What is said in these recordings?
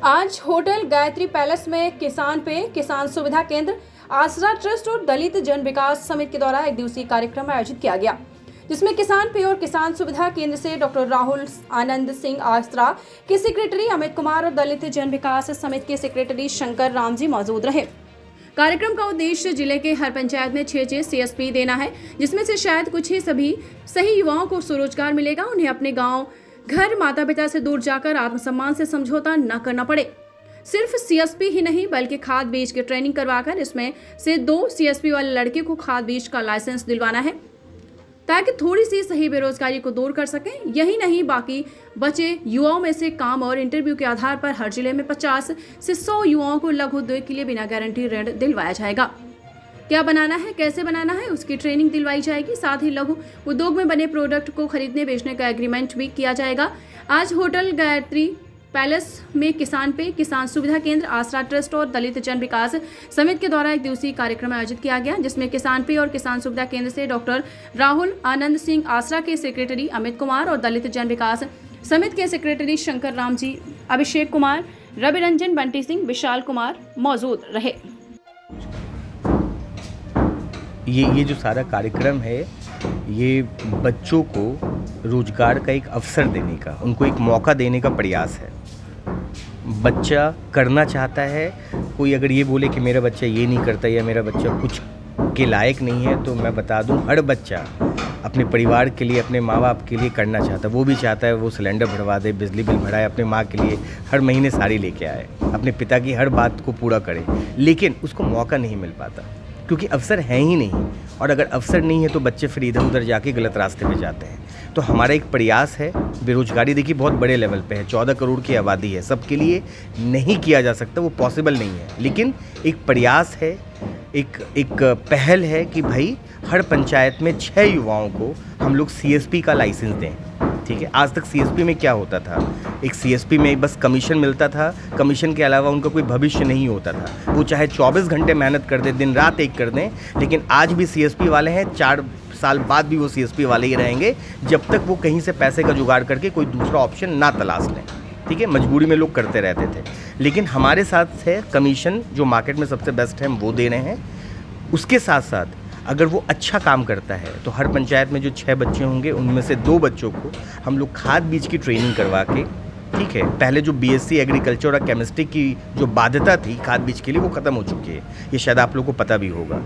आज hotel Gayatri palace में किसान पे किसान सुविधा केंद्र, आसरा ट्रस्ट और दलित जन विकास समिति के द्वारा एक दिवसीय कार्यक्रम आयोजित किया गया, जिसमें किसान पे और किसान सुविधा केंद्र से डॉक्टर राहुल आनंद सिंह आसरा के सेक्रेटरी अमित कुमार और दलित जन विकास समिति के सेक्रेटरी शंकर राम जी मौजूद रहे। कार्यक्रम का उद्देश्य जिले के हर पंचायत में 6 CSP देना है, जिसमें से शायद कुछ ही सही युवाओं को स्वरोजगार मिलेगा। उन्हें अपने गांव, घर, माता पिता से दूर जाकर आत्मसम्मान से समझौता न करना पड़े। सिर्फ CSP ही नहीं बल्कि खाद बीज की ट्रेनिंग करवाकर इसमें से 2 CSP वाले लड़के को खाद बीज का लाइसेंस दिलवाना है, ताकि थोड़ी सी सही बेरोजगारी को दूर कर सकें। यही नहीं, बाकी बचे युवाओं में से काम और इंटरव्यू के आधार पर हर जिले में 50 से 100 युवाओं को लघु उद्योग के लिए बिना गारंटी ऋण दिलवाया जाएगा। क्या बनाना है, कैसे बनाना है, उसकी ट्रेनिंग दिलवाई जाएगी। साथ ही लघु उद्योग में बने प्रोडक्ट को खरीदने बेचने का एग्रीमेंट भी किया जाएगा। आज होटल गायत्री पैलेस में किसान पे किसान सुविधा केंद्र, आसरा ट्रस्ट और दलित जन विकास समिति के द्वारा एक दिवसीय कार्यक्रम आयोजित किया गया, जिसमें किसान पे और किसान सुविधा केंद्र से डॉक्टर राहुल आनंद सिंह आसरा के सेक्रेटरी अमित कुमार और दलित जन विकास समिति के सेक्रेटरी शंकर राम जी, अभिषेक कुमार, रवि रंजन, बंटी सिंह, विशाल कुमार मौजूद रहे। ये जो सारा कार्यक्रम है, ये बच्चों को रोजगार का एक अवसर देने का, उनको एक मौका देने का प्रयास है। बच्चा करना चाहता है, कोई अगर ये बोले कि मेरा बच्चा ये नहीं करता या मेरा बच्चा कुछ के लायक नहीं है, तो मैं बता दूं, हर बच्चा अपने परिवार के लिए, अपने माँ बाप के लिए करना चाहता है। वो भी चाहता है वो सिलेंडर भरवा दे, बिजली बिल भराए, अपने माँ के लिए हर महीने साड़ी लेके आए, अपने पिता की हर बात को पूरा करे, लेकिन उसको मौका नहीं मिल पाता क्योंकि अवसर है ही नहीं। और अगर अवसर नहीं है तो बच्चे फिर इधर उधर जाके गलत रास्ते पे जाते हैं। तो हमारा एक प्रयास है, बेरोजगारी देखिए बहुत बड़े लेवल पे है, 14 करोड़ की आबादी है, सबके लिए नहीं किया जा सकता, वो पॉसिबल नहीं है, लेकिन एक प्रयास है, एक पहल है कि भाई हर पंचायत में 6 युवाओं को हम लोग CSP का लाइसेंस दें। ठीक है, आज तक CSP में क्या होता था, एक CSP में बस कमीशन मिलता था, कमीशन के अलावा उनका कोई भविष्य नहीं होता था। वो चाहे 24 घंटे मेहनत कर दें, दिन रात एक कर दें, लेकिन आज भी CSP वाले हैं, 4 साल बाद भी वो CSP वाले ही रहेंगे, जब तक वो कहीं से पैसे का जुगाड़ करके कोई दूसरा ऑप्शन ना तलाश लें। ठीक है, मजबूरी में लोग करते रहते थे, लेकिन हमारे साथ है कमीशन जो मार्केट में सबसे बेस्ट है, हम वो दे रहे हैं। उसके साथ साथ अगर वो अच्छा काम करता है तो हर पंचायत में जो 6 बच्चे होंगे, उनमें से 2 बच्चों को हम लोग खाद बीज की ट्रेनिंग करवा के, ठीक है, पहले जो BSc एग्रीकल्चर और केमिस्ट्री की जो बाध्यता थी खाद बीज के लिए, वो ख़त्म हो चुकी है, ये शायद आप लोगों को पता भी होगा।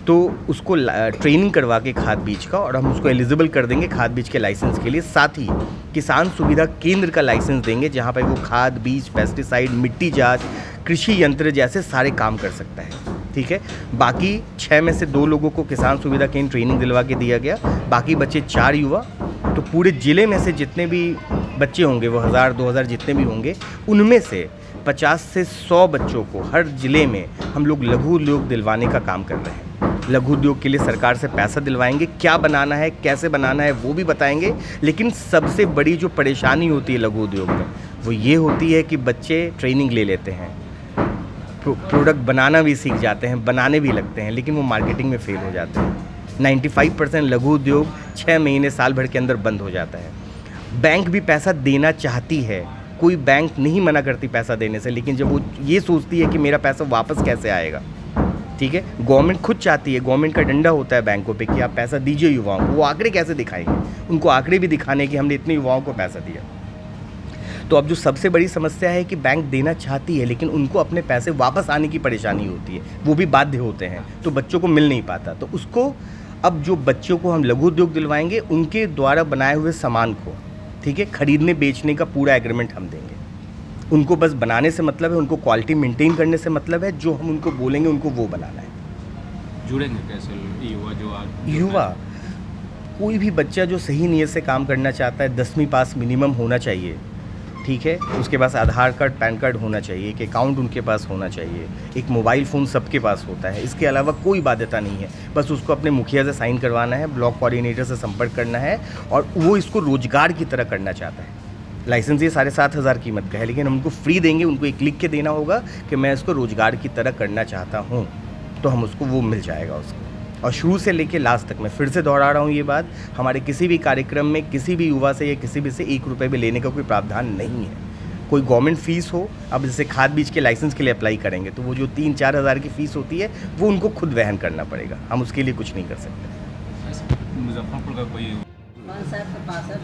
तो उसको ट्रेनिंग करवा के खाद बीज का, और हम उसको एलिजिबल कर देंगे खाद बीज के लाइसेंस के लिए। साथ ही किसान सुविधा केंद्र का लाइसेंस देंगे, जहाँ पर वो खाद बीज, पेस्टिसाइड, मिट्टी जाँच, कृषि यंत्र जैसे सारे काम कर सकता है। ठीक है, बाकी 6 में से 2 लोगों को किसान सुविधा केंद्र ट्रेनिंग दिलवा के दिया गया, बाकी बच्चे 4 युवा। तो पूरे ज़िले में से जितने भी बच्चे होंगे, वो 1000-2000 जितने भी होंगे, उनमें से 50 से 100 बच्चों को हर ज़िले में हम लोग लघु उद्योग दिलवाने का काम कर रहे हैं। लघु उद्योग के लिए सरकार से पैसा दिलवाएंगे, क्या बनाना है, कैसे बनाना है वो भी बताएंगे। लेकिन सबसे बड़ी जो परेशानी होती है लघु उद्योग में, वो ये होती है कि बच्चे ट्रेनिंग ले लेते हैं, प्रोडक्ट बनाना भी सीख जाते हैं, बनाने भी लगते हैं, लेकिन वो मार्केटिंग में फेल हो जाते हैं। 95% लघु उद्योग 6 महीने, साल भर के अंदर बंद हो जाता है। बैंक भी पैसा देना चाहती है, कोई बैंक नहीं मना करती पैसा देने से, लेकिन जब वो ये सोचती है कि मेरा पैसा वापस कैसे आएगा, ठीक है, गवर्नमेंट खुद चाहती है, गवर्नमेंट का डंडा होता है बैंकों पे कि आप पैसा दीजिए युवाओं को, वो आंकड़े कैसे दिखाएंगे, उनको आंकड़े भी दिखाने कि हमने इतने युवाओं को पैसा दिया। तो अब जो सबसे बड़ी समस्या है कि बैंक देना चाहती है, लेकिन उनको अपने पैसे वापस आने की परेशानी होती है, वो भी बाध्य होते हैं, तो बच्चों को मिल नहीं पाता। तो उसको अब जो बच्चों को हम लघु उद्योग दिलवाएंगे, उनके द्वारा बनाए हुए सामान को, ठीक है, खरीदने बेचने का पूरा एग्रीमेंट हम देंगे। उनको बस बनाने से मतलब है, उनको क्वालिटी मेंटेन करने से मतलब है, जो हम उनको बोलेंगे उनको वो बनाना है। जुड़ेंगे कैसे युवा? कोई भी बच्चा जो सही नीयत से काम करना चाहता है, 10वीं पास मिनिमम होना चाहिए, ठीक है, उसके पास आधार कार्ड, पैन कार्ड होना चाहिए, एक अकाउंट उनके पास होना चाहिए, एक मोबाइल फ़ोन सबके पास होता है। इसके अलावा कोई बाध्यता नहीं है, बस उसको अपने मुखिया से साइन करवाना है, ब्लॉक कोऑर्डिनेटर से संपर्क करना है, और वो इसको रोजगार की तरह करना चाहता है। लाइसेंस ये 7,500 कीमत का है, लेकिन हम उनको फ्री देंगे, उनको एक लिख के देना होगा कि मैं इसको रोजगार की तरह करना चाहता हूँ, तो हम उसको वो मिल जाएगा उसको। और शुरू से लेके लास्ट तक, मैं फिर से दोहरा रहा हूँ ये बात, हमारे किसी भी कार्यक्रम में किसी भी युवा से या किसी भी से 1 रुपये भी लेने का कोई प्रावधान नहीं है। कोई गवर्नमेंट फ़ीस हो, अब जैसे खाद बीज के लाइसेंस के लिए अप्लाई करेंगे तो वो जो 3-4 हज़ार की फ़ीस होती है वो उनको खुद वहन करना पड़ेगा, हम उसके लिए कुछ नहीं कर सकते। मुजफ्फरपुर का कोई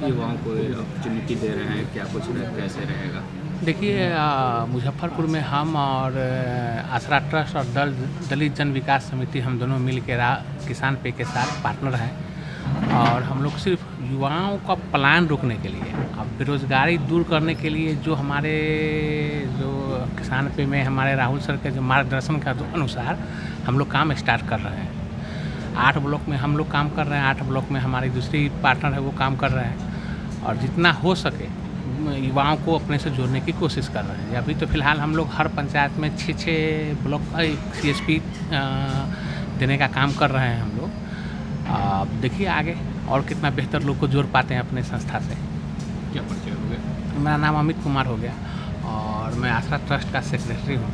युवाओं को अपॉर्चुनिटी दे रहे हैं, क्या कुछ कैसे रहेगा? देखिए, मुजफ्फरपुर में हम और आसरा ट्रस्ट और दलित जन विकास समिति हम दोनों मिल के किसान पे के साथ पार्टनर हैं और हम लोग सिर्फ युवाओं का पलायन रोकने के लिए, अब बेरोज़गारी दूर करने के लिए जो किसान पे में हमारे राहुल सर के जो मार्गदर्शन का अनुसार हम लोग काम स्टार्ट कर रहे हैं। 8 ब्लॉक में हम लोग काम कर रहे हैं, 8 ब्लॉक में हमारी दूसरी पार्टनर है वो काम कर रहे हैं और जितना हो सके युवाओं को अपने से जोड़ने की कोशिश कर रहे हैं। अभी तो फ़िलहाल हम लोग हर पंचायत में 6 ब्लॉक CSP देने का काम कर रहे हैं हम लोग। अब देखिए आगे और कितना बेहतर लोग को जोड़ पाते हैं अपने संस्था से। क्या परिचय हो गया? मेरा नाम अमित कुमार हो गया और मैं आसरा ट्रस्ट का सेक्रेटरी हूँ।